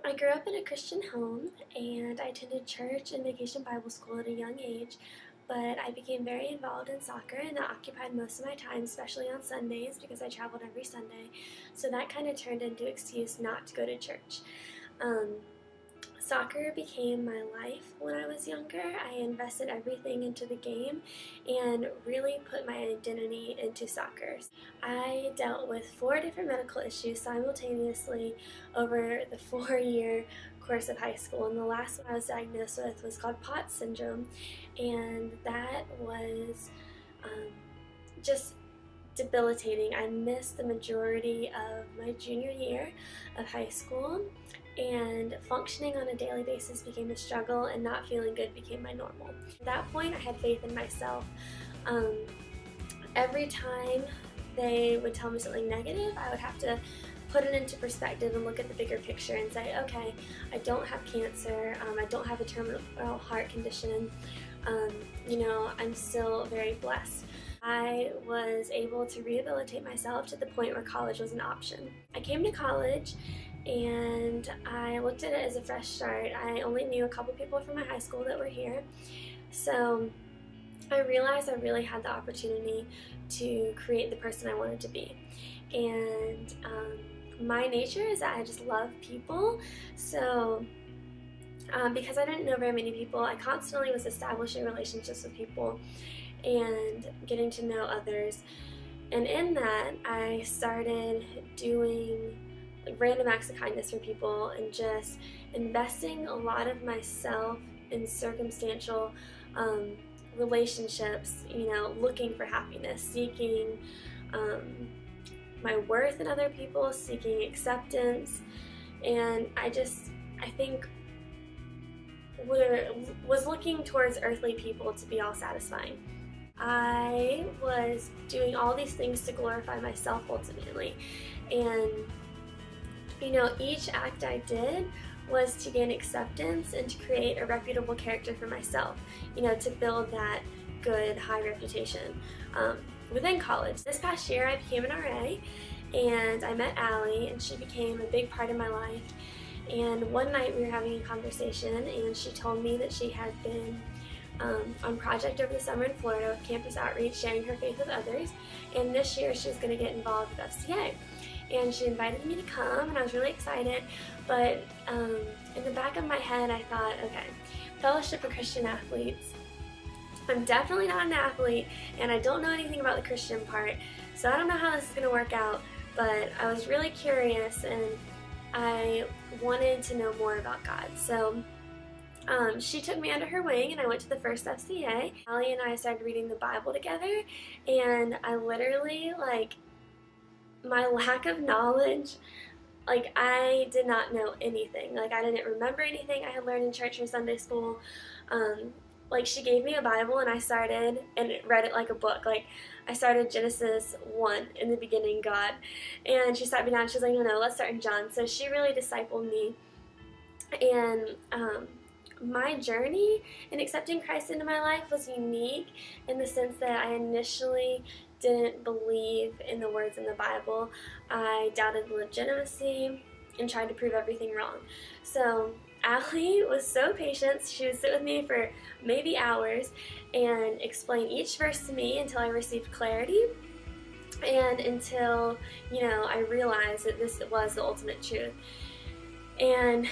I grew up in a Christian home and I attended church and vacation Bible school at a young age, but I became very involved in soccer and that occupied most of my time, especially on Sundays because I traveled every Sunday. So that kind of turned into an excuse not to go to church. Um, Soccer became my life when I was younger. I invested everything into the game and really put my identity into soccer. I dealt with 4 different medical issues simultaneously over the 4-year course of high school, and the last one I was diagnosed with was called POTS syndrome, and that was just debilitating. I missed the majority of my junior year of high school, and functioning on a daily basis became a struggle, and not feeling good became my normal. At that point, I had faith in myself. Every time they would tell me something negative, I would have to put it into perspective and look at the bigger picture and say, okay, I don't have cancer, I don't have a terminal heart condition, I'm still very blessed. I was able to rehabilitate myself to the point where college was an option. I came to college and I looked at it as a fresh start. I only knew a couple people from my high school that were here, so I realized I really had the opportunity to create the person I wanted to be. And my nature is that I just love people, so because I didn't know very many people, I constantly was establishing relationships with people and getting to know others. And in that, I started doing random acts of kindness for people and just investing a lot of myself in circumstantial relationships, looking for happiness, seeking my worth in other people, seeking acceptance, and I think was looking towards earthly people to be all satisfying. I was doing all these things to glorify myself ultimately, and each act I did was to gain acceptance and to create a reputable character for myself, to build that good, high reputation within college. This past year I became an RA and I met Allie, and she became a big part of my life. And one night we were having a conversation and she told me that she had been on project over the summer in Florida with campus outreach, sharing her faith with others, and this year she was going to get involved with FCA. And she invited me to come, and I was really excited, but in the back of my head I thought, okay, Fellowship of Christian Athletes, I'm definitely not an athlete, and I don't know anything about the Christian part, so I don't know how this is going to work out, but I was really curious, and I wanted to know more about God. So she took me under her wing and I went to the first FCA. Allie and I started reading the Bible together, and I literally, my lack of knowledge, I did not know anything. I didn't remember anything I had learned in church or Sunday school. She gave me a Bible and I started and read it like a book. I started Genesis 1, in the beginning, God. And she sat me down and she's like, no, let's start in John. So she really discipled me. And my journey in accepting Christ into my life was unique in the sense that I initially didn't believe in the words in the Bible. I doubted the legitimacy and tried to prove everything wrong. So Allie was so patient. She would sit with me for maybe hours and explain each verse to me until I received clarity and until, I realized that this was the ultimate truth. And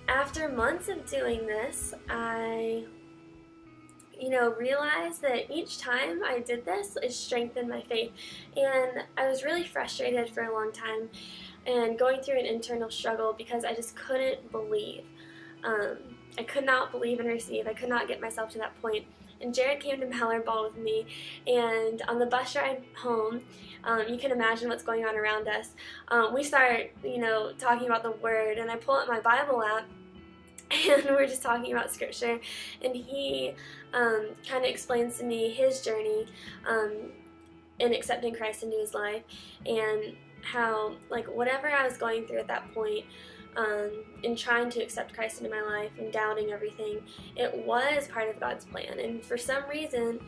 after months of doing this, I realized that each time I did this, it strengthened my faith. And I was really frustrated for a long time and going through an internal struggle because I just couldn't believe. I could not believe and receive. I could not get myself to that point. And Jared came to Mallard Ball with me, and on the bus ride home, you can imagine what's going on around us. We start, talking about the Word, and I pull out my Bible app, and we're just talking about scripture, and he kind of explains to me his journey in accepting Christ into his life, and how whatever I was going through at that point in trying to accept Christ into my life and doubting everything, it was part of God's plan. And for some reason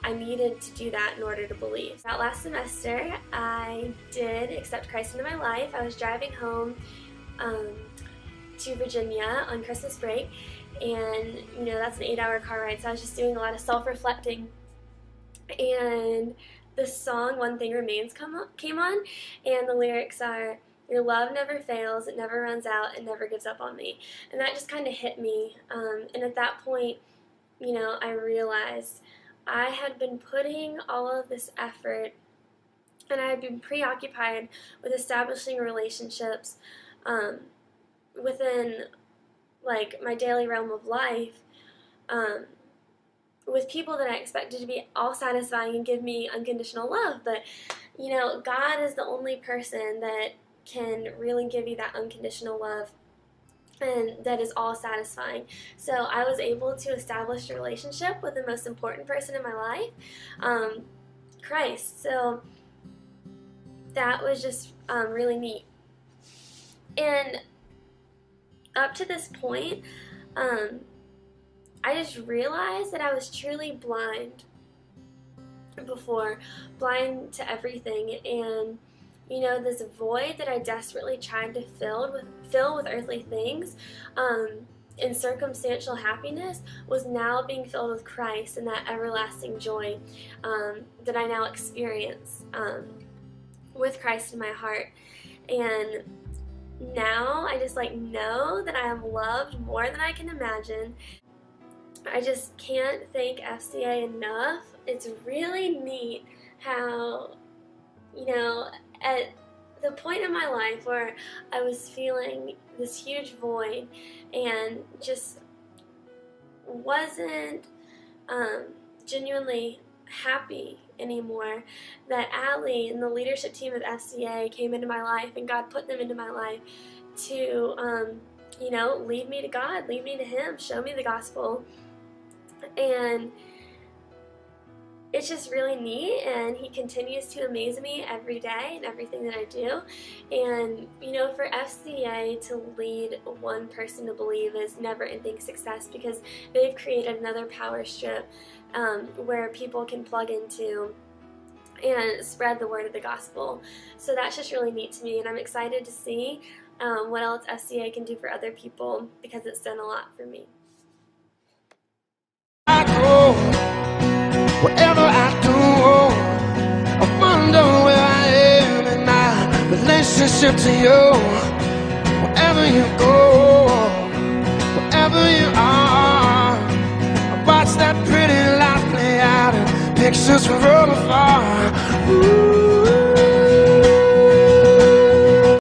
I needed to do that in order to believe. That last semester, I did accept Christ into my life. I was driving home to Virginia on Christmas break, and that's an 8-hour car ride, so I was just doing a lot of self-reflecting, and the song One Thing Remains came on, and the lyrics are, "Your love never fails, it never runs out, it never gives up on me." And that just kind of hit me, and at that point, I realized I had been putting all of this effort, and I had been preoccupied with establishing relationships within my daily realm of life, with people that I expected to be all satisfying and give me unconditional love. But God is the only person that can really give you that unconditional love and that is all satisfying. So I was able to establish a relationship with the most important person in my life, Christ. So that was just really neat. And up to this point, I just realized that I was truly blind before, blind to everything, and this void that I desperately tried to fill with earthly things and circumstantial happiness was now being filled with Christ and that everlasting joy that I now experience with Christ in my heart. And now I just know that I am loved more than I can imagine. I just can't thank FCA enough. It's really neat how, at the point in my life where I was feeling this huge void and just wasn't genuinely happy anymore, that Allie and the leadership team of FCA came into my life, and God put them into my life to, lead me to God, lead me to Him, show me the gospel. And it's just really neat, and He continues to amaze me every day in everything that I do. And for FCA to lead one person to believe is never-ending success, because they've created another power strip where people can plug into and spread the word of the gospel. So that's just really neat to me, and I'm excited to see what else FCA can do for other people, because it's done a lot for me. I go, wherever I do, I wonder where I am in my relationship to you. Wherever you go, wherever you are, I watch that pretty light play out in pictures from afar.